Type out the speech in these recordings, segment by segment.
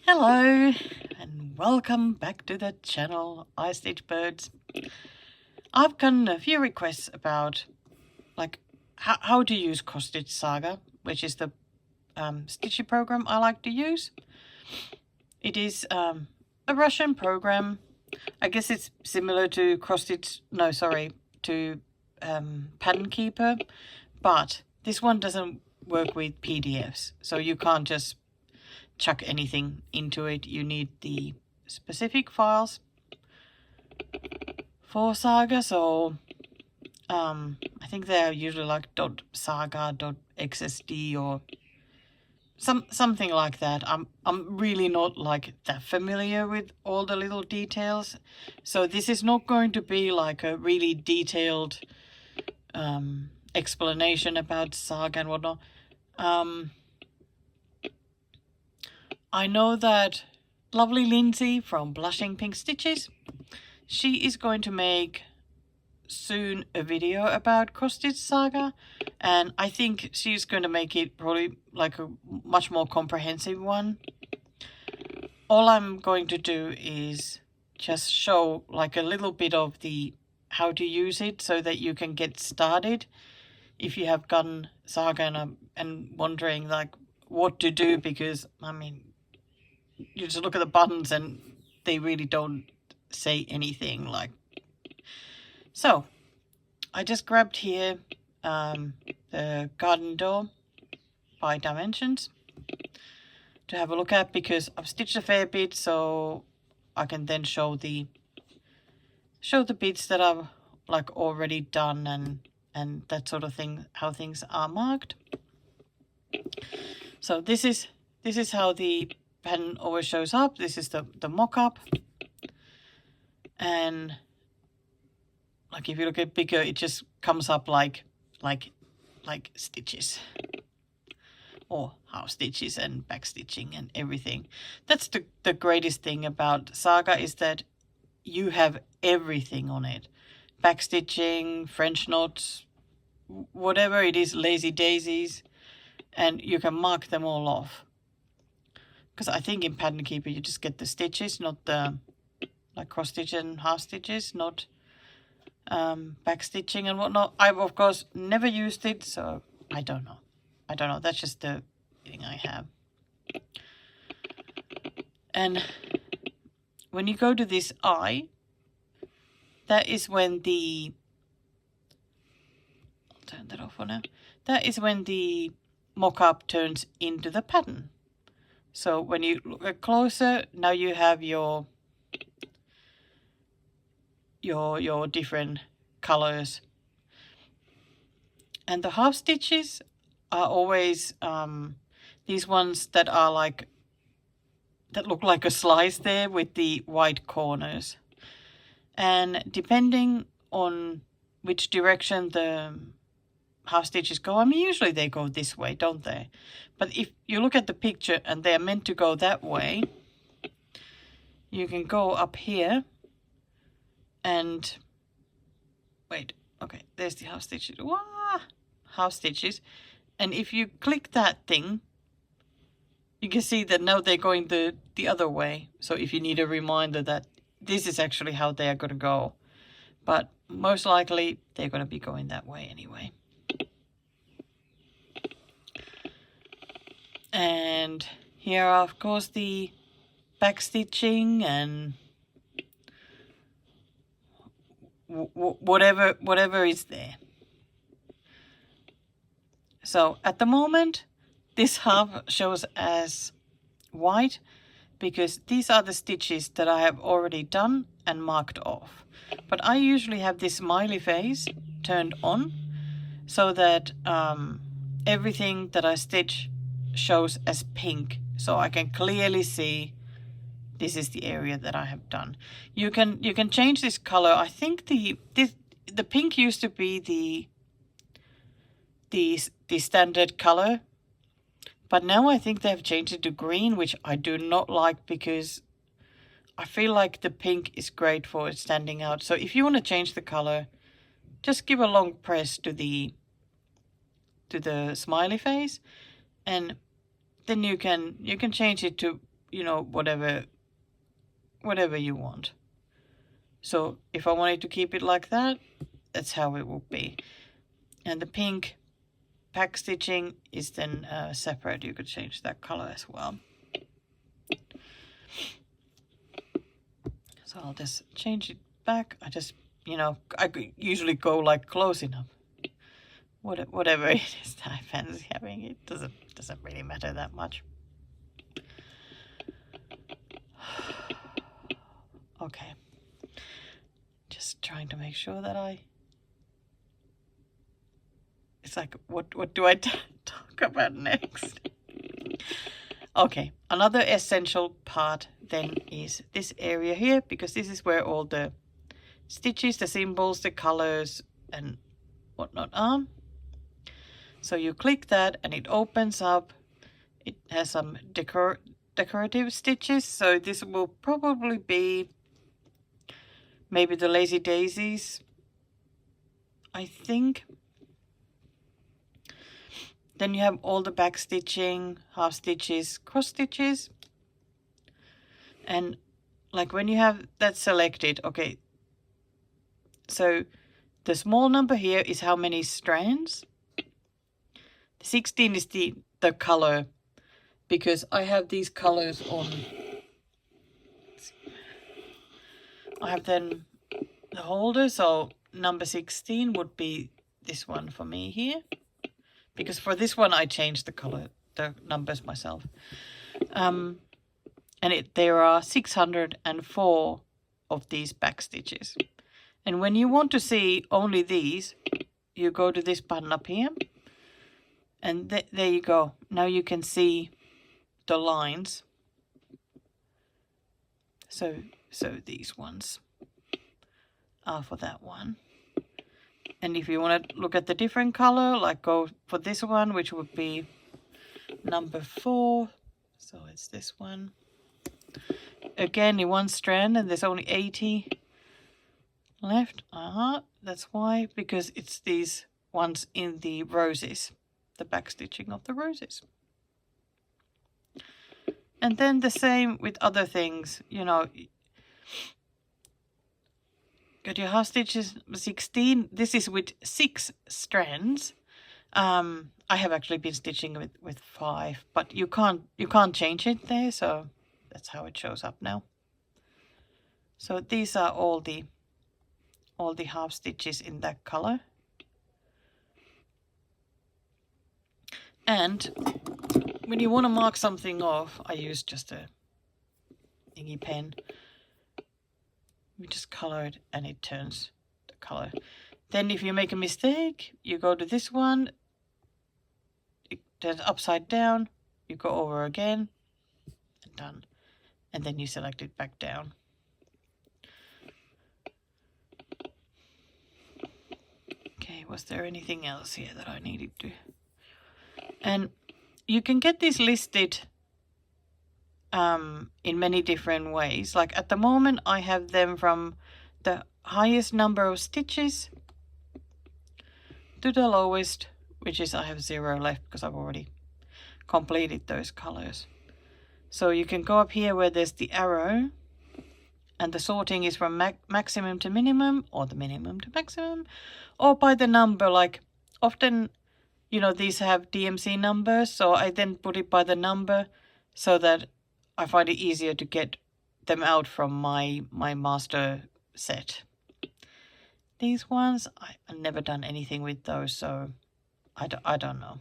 Hello and welcome back to the channel I Stitch Birds. I've gotten a few requests about how to use Cross Stitch Saga, which is the stitchy program I like to use. It is a Russian program. I guess it's similar to Pattern Keeper, but this one doesn't work with PDFs, so you can't just chuck anything into it. You need the specific files for Saga, so I think they're usually like .saga, .xsd or something like that. I'm really not like that familiar with all the little details, so this is not going to be like a really detailed explanation about Saga and whatnot. I know that lovely Lindsay from Blushing Pink Stitches, she is going to make soon a video about Cross Stitch Saga, and I think she's going to make it probably like a much more comprehensive one. All I'm going to do is just show like a little bit of the how to use it so that you can get started if you have gotten Saga and wondering like what to do, because I mean, you just look at the buttons and they really don't say anything. Like, so I just grabbed here the garden door by Dimensions to have a look at, because I've stitched a fair bit, so I can then show the bits that I've like already done and that sort of thing, how things are marked. So this is how the pattern always shows up. This is the mock-up, and like if you look at bigger, it just comes up like stitches or half stitches and back stitching and everything. That's the greatest thing about Saga, is that you have everything on it. Back stitching, French knots, whatever it is, lazy daisies, and you can mark them all off. Because I think in Pattern Keeper you just get the stitches, not the like cross stitch and half stitches, not back stitching and whatnot. I've of course never used it, so I don't know. That's just the thing I have. And when you go to this eye, that is when the I'll turn that off for now. That is when the mock-up turns into the pattern. So when you look at closer, now you have your different colors. And the half stitches are always these ones that are like, that look like a slice there with the white corners. And depending on which direction the half stitches go, I mean, usually they go this way, don't they? But if you look at the picture and they're meant to go that way, you can go up here and wait, okay, there's the half stitches. Wah! Half stitches. And if you click that thing, you can see that now they're going the other way. So if you need a reminder that this is actually how they are going to go, but most likely they're going to be going that way anyway. And here are of course the back stitching and whatever is there. So at the moment this half shows as white because these are the stitches that I have already done and marked off. But I usually have this smiley face turned on so that everything that I stitch shows as pink, so I can clearly see this is the area that I have done. You can change this color. I think the pink used to be the standard color, but now I think they've changed it to green, which I do not like because I feel like the pink is great for standing out. So if you want to change the color, just give a long press to the smiley face, and then you can change it to you know, whatever you want. So if I wanted to keep it like that, that's how it will be. And the pink back stitching is then separate. You could change that color as well. So I'll just change it back. I just, you know, I could usually go like close enough. Whatever it is that I fancy having, it doesn't really matter that much. Okay. Just trying to make sure that it's like, what do I talk about next? Okay, another essential part then is this area here, because this is where all the stitches, the symbols, the colors and whatnot are. So you click that and it opens up. It has some decorative stitches, so this will probably be maybe the Lazy Daisies, I think. Then you have all the back stitching, half stitches, cross stitches. And like when you have that selected, okay, so the small number here is how many strands. 16 is the color, because I have these colors on. I have then the holder, so number 16 would be this one for me here. Because for this one I changed the color, the numbers myself. And there are 604 of these back stitches. And when you want to see only these, you go to this button up here. And there you go. Now you can see the lines. So these ones are for that one. And if you want to look at the different color, like go for this one, which would be number 4. So it's this one. Again, in one strand, and there's only 80 left. That's why, because it's these ones in the roses, the back stitching of the roses. And then the same with other things, you know. Got your half stitches 16. This is with 6 strands. I have actually been stitching with 5, but you can't change it there, so that's how it shows up now. So these are all the half stitches in that color. And when you want to mark something off, I use just a inky pen. We just color it and it turns the color. Then if you make a mistake, you go to this one, it turns upside down, you go over again, and done. And then you select it back down. Okay, was there anything else here that I needed to? And you can get this listed in many different ways. Like at the moment I have them from the highest number of stitches to the lowest, which is I have 0 left because I've already completed those colors. So you can go up here where there's the arrow, and the sorting is from maximum to minimum, or the minimum to maximum, or by the number. Like often, you know, these have DMC numbers, so I then put it by the number so that I find it easier to get them out from my master set. These ones, I've never done anything with those, so I don't know.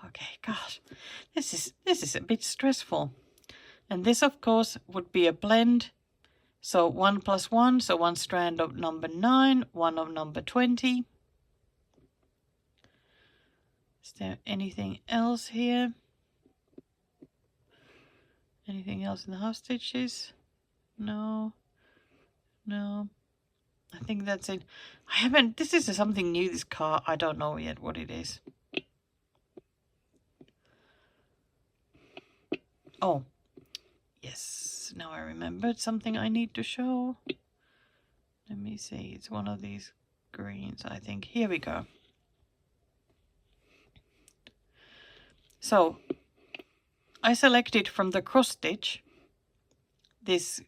Okay, gosh, this is a bit stressful. And this, of course, would be a blend. So 1 + 1, so 1 strand of number 9, 1 of number 20. Is there anything else here? Anything else in the half stitches? No. I think that's it. This is something new, this card. I don't know yet what it is. Oh, yes. Now I remembered something I need to show. Let me see. It's one of these greens, I think. Here we go. So I selected from the cross stitch this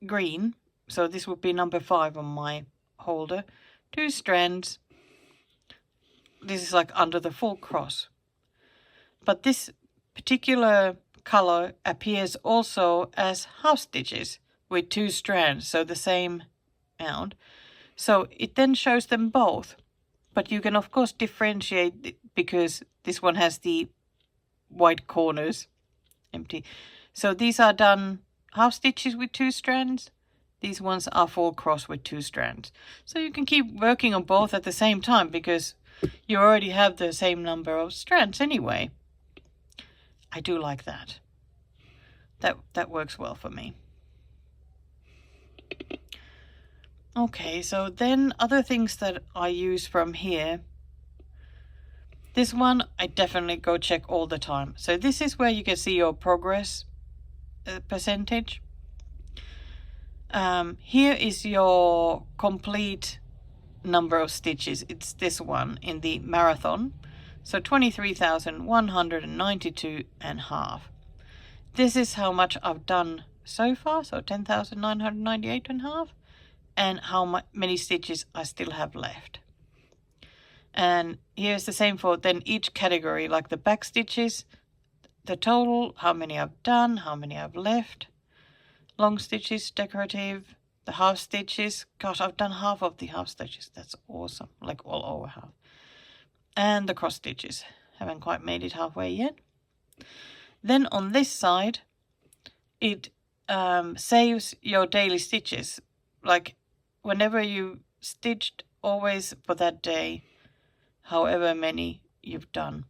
green, so this would be number 5 on my holder, 2 strands. This is like under the full cross, but this particular color appears also as half stitches with 2 strands, so the same amount. So it then shows them both, but you can of course differentiate because this one has the white corners empty. So these are done half stitches with 2 strands. These ones are full cross with 2 strands. So you can keep working on both at the same time because you already have the same number of strands anyway. I do like that. That works well for me. Okay, so then other things that I use from here. This one I definitely go check all the time. So this is where you can see your progress percentage. Here is your complete number of stitches. It's this one in the marathon. So 23,192.5. This is how much I've done so far. So 10,998.5. And how many stitches I still have left. And here's the same for then each category, like the back stitches, the total, how many I've done, how many I've left. Long stitches, decorative, the half stitches. Gosh, I've done half of the half stitches. That's awesome, like all over half. And the cross stitches. Haven't quite made it halfway yet. Then on this side, it saves your daily stitches. Like whenever you stitched, always for that day, however many you've done.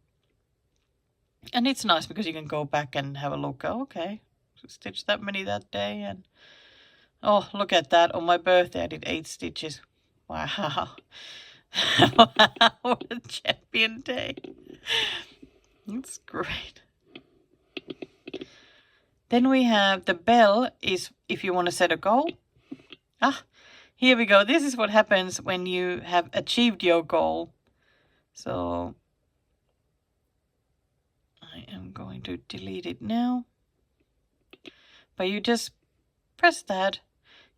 And it's nice because you can go back and have a look. Oh, okay, stitched that many that day. And oh, look at that. On my birthday, I did 8 stitches. Wow. Wow, what a champion day. It's great. Then we have the bell is if you want to set a goal. Here we go. This is what happens when you have achieved your goal. So I am going to delete it now. But you just press that.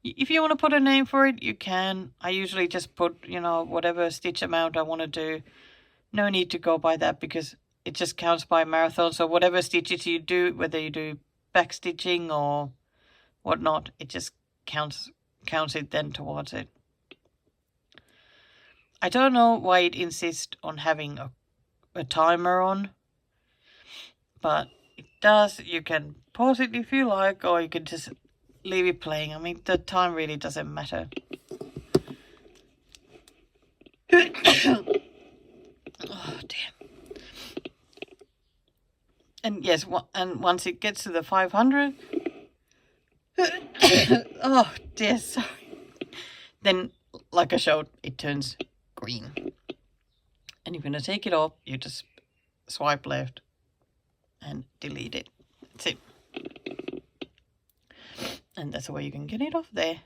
If you want to put a name for it, you can. I usually just put, whatever stitch amount I want to do. No need to go by that because it just counts by marathon. So whatever stitches you do, whether you do back stitching or whatnot, it just counts it then towards it. I don't know why it insists on having a timer on, but it does. You can pause it if you like, or you can just leave it playing. I mean, the time really doesn't matter. Oh, dear. And yes, and once it gets to the 500, oh dear, sorry. Then, like I showed, it turns green. And if you're going to take it off, you just swipe left and delete it. That's it. And that's the way you can get it off there.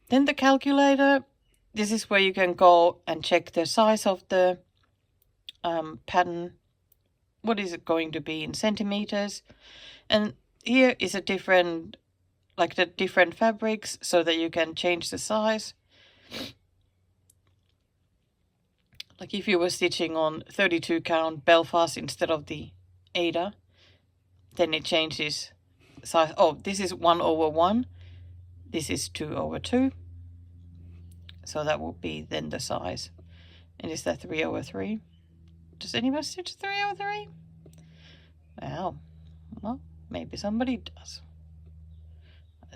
Then the calculator. This is where you can go and check the size of the pattern. What is it going to be in centimeters? And here is a different, like the different fabrics so that you can change the size. Like if you were stitching on 32 count Belfast instead of the Ada, then it changes size. Oh, this is 1/1. This is 2/2. So that will be then the size. And is that 3/3? Does anybody stitch 3/3? Wow. Well, maybe somebody does.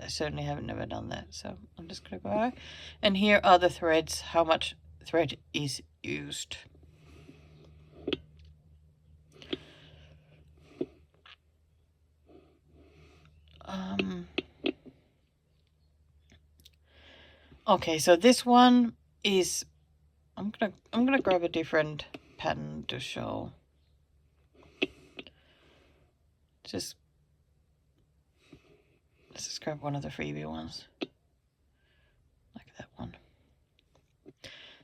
I certainly have never done that. So I'm just going to go back. And here are the threads, how much thread is used. Okay, so this one is, I'm gonna grab a different pattern to show. Let's just grab one of the freebie ones, like that one.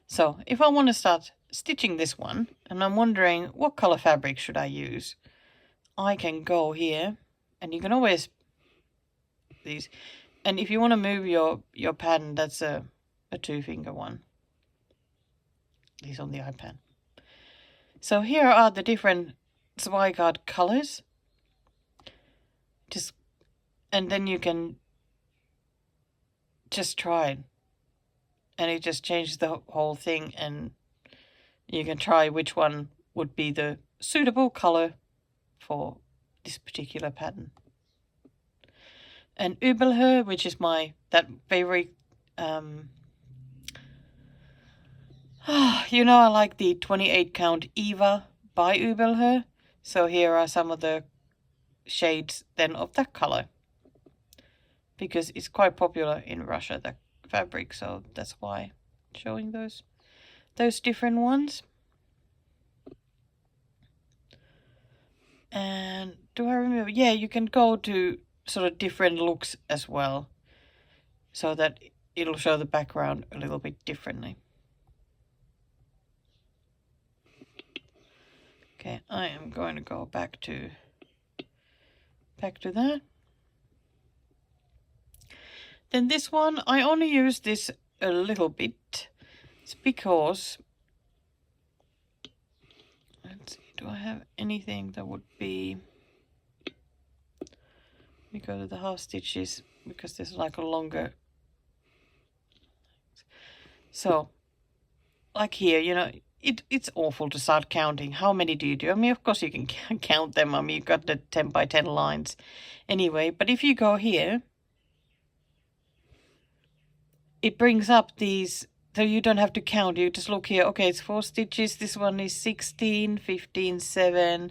So if I want to start stitching this one and I'm wondering what color fabric should I use. I can go here and you can always these, and if you want to move your pattern, that's a 2-finger one, at least on the iPad. So here are the different Zweigart colors. And then you can just try it. And it just changes the whole thing, and you can try which one would be the suitable color for this particular pattern. And Übelhö, which is that favorite, you know, I like the 28 count Eva by Übelhö. So here are some of the shades then of that color, because it's quite popular in Russia, that fabric, so that's why I'm showing those different ones. And do I remember? Yeah, you can go to sort of different looks as well, so that it'll show the background a little bit differently. Okay, I am going to go back to that. Then this one, I only use this a little bit. It's because, let's see, do I have anything that would be, let me go to the half stitches, because there's like a longer, so like here, you know, it's awful to start counting. How many do you do? I mean, of course you can count them. I mean, you've got the 10 by 10 lines anyway. But if you go here, it brings up these, so you don't have to count. You just look here. Okay, it's 4 stitches. This one is 16, 15, 7,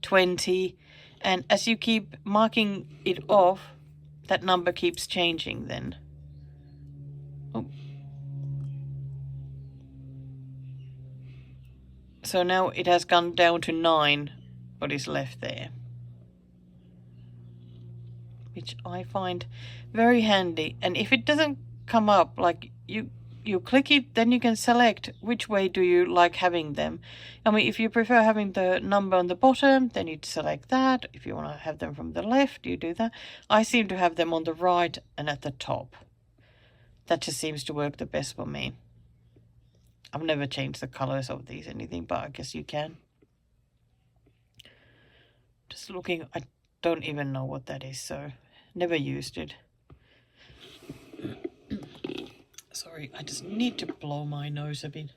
20. And as you keep marking it off, that number keeps changing then. Oh. So now it has gone down to 9, what is left there. Which I find very handy. And if it doesn't come up, like you click it, then you can select which way do you like having them. I mean, if you prefer having the number on the bottom, then you select that. If you want to have them from the left, you do that. I seem to have them on the right and at the top. That just seems to work the best for me. I've never changed the colors of these anything, but I guess you can. Just looking, I don't even know what that is, so never used it. Sorry, I just need to blow my nose a bit.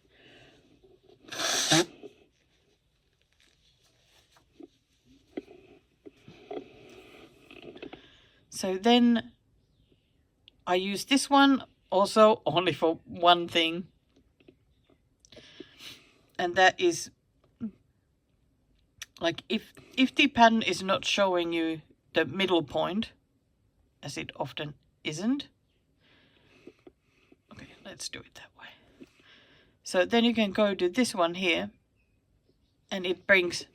So then I use this one also only for one thing. And that is, like, if the pattern is not showing you the middle point, as it often isn't. Okay, let's do it that way. So then you can go to this one here, and it brings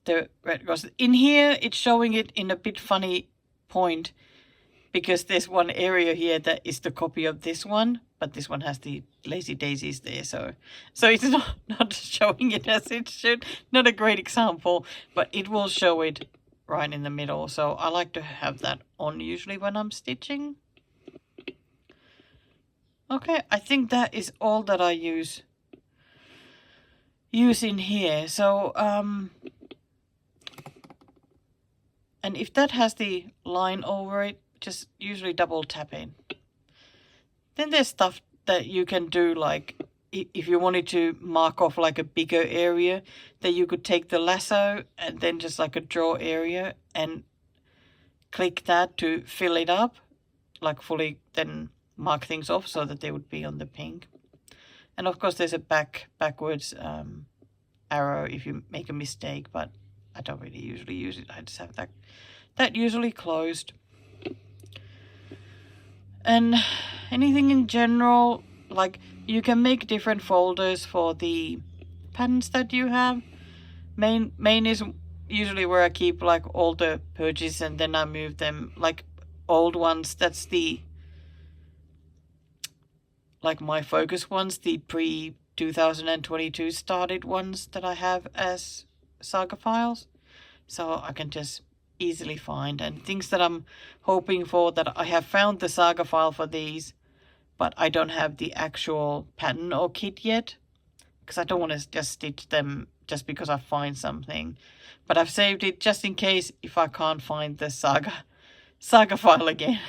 the red cross. In here, it's showing it in a bit funny point, because there's one area here that is the copy of this one, but this one has the lazy daisies there, so it's not showing it as it should. Not a great example, but it will show it right in the middle. So I like to have that on usually when I'm stitching. Okay, I think that is all that I use in here. So and if that has the line over it, just usually double tap in. Then there's stuff that you can do, like if you wanted to mark off like a bigger area, that you could take the lasso and then just like a draw area and click that to fill it up, like fully, then mark things off so that they would be on the pink. And of course there's a backwards arrow if you make a mistake, but I don't really usually use it. I just have that usually closed. And anything in general, like you can make different folders for the patterns that you have. Main is usually where I keep like all the purchases, and then I move them, like old ones. That's the, like my focus ones, the 2022 started ones that I have as saga files, so I can just easily find, and things that I'm hoping for, that I have found the saga file for these, but I don't have the actual pattern or kit yet, because I don't want to just stitch them just because I find something. But I've saved it just in case if I can't find the saga file again.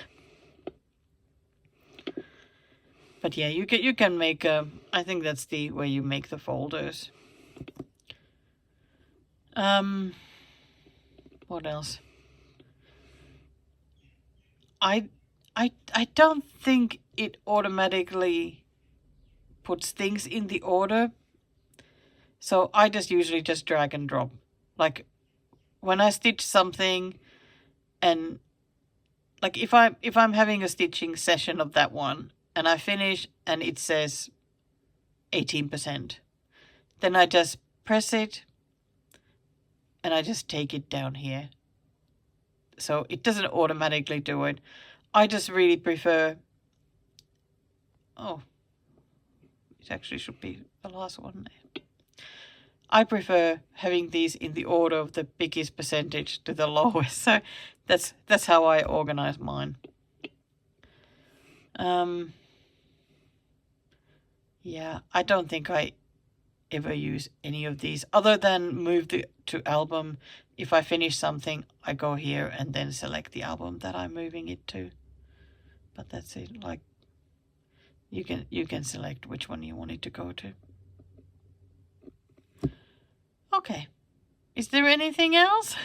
But yeah, you can make I think that's the way you make the folders. What else? I don't think it automatically puts things in the order. So I just usually just drag and drop. Like when I stitch something, and like if I'm having a stitching session of that one and I finish and it says 18%, then I just press it and I just take it down here. So it doesn't automatically do it. I just really prefer, oh, it actually should be the last one there. I prefer having these in the order of the biggest percentage to the lowest. So that's how I organize mine. Yeah, I don't think I ever use any of these other than move to album. If I finish something, I go here and then select the album that I'm moving it to. But that's it. Like you can select which one you want it to go to. Okay. Is there anything else?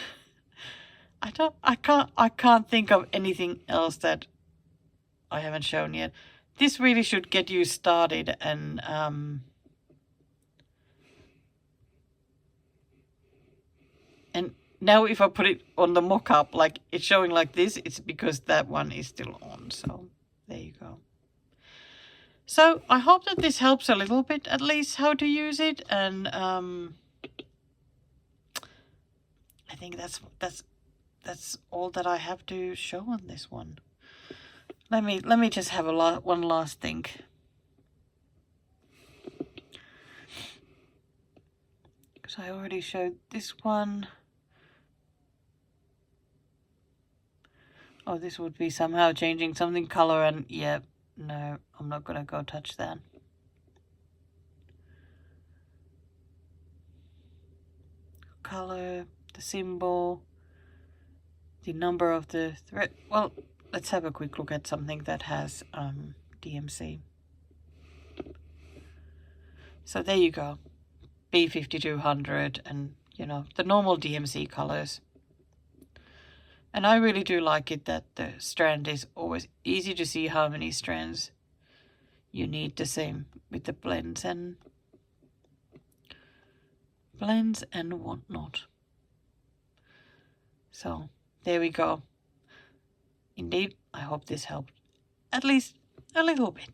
I can't think of anything else that I haven't shown yet. This really should get you started, and now if I put it on the mock-up, like it's showing like this, it's because that one is still on. So there you go. So I hope that this helps a little bit, at least how to use it, and I think that's all that I have to show on this one. Let me just have one last think. Because I already showed this one. Oh, this would be somehow changing something color, and yeah, no, I'm not gonna go touch that. Color, the symbol, the number of the thread. Well, let's have a quick look at something that has DMC. So there you go, B5200, and you know, the normal DMC colors. And I really do like it that the strand is always easy to see how many strands you need. The same with the blends and whatnot. So there we go. Indeed, I hope this helped at least a little bit.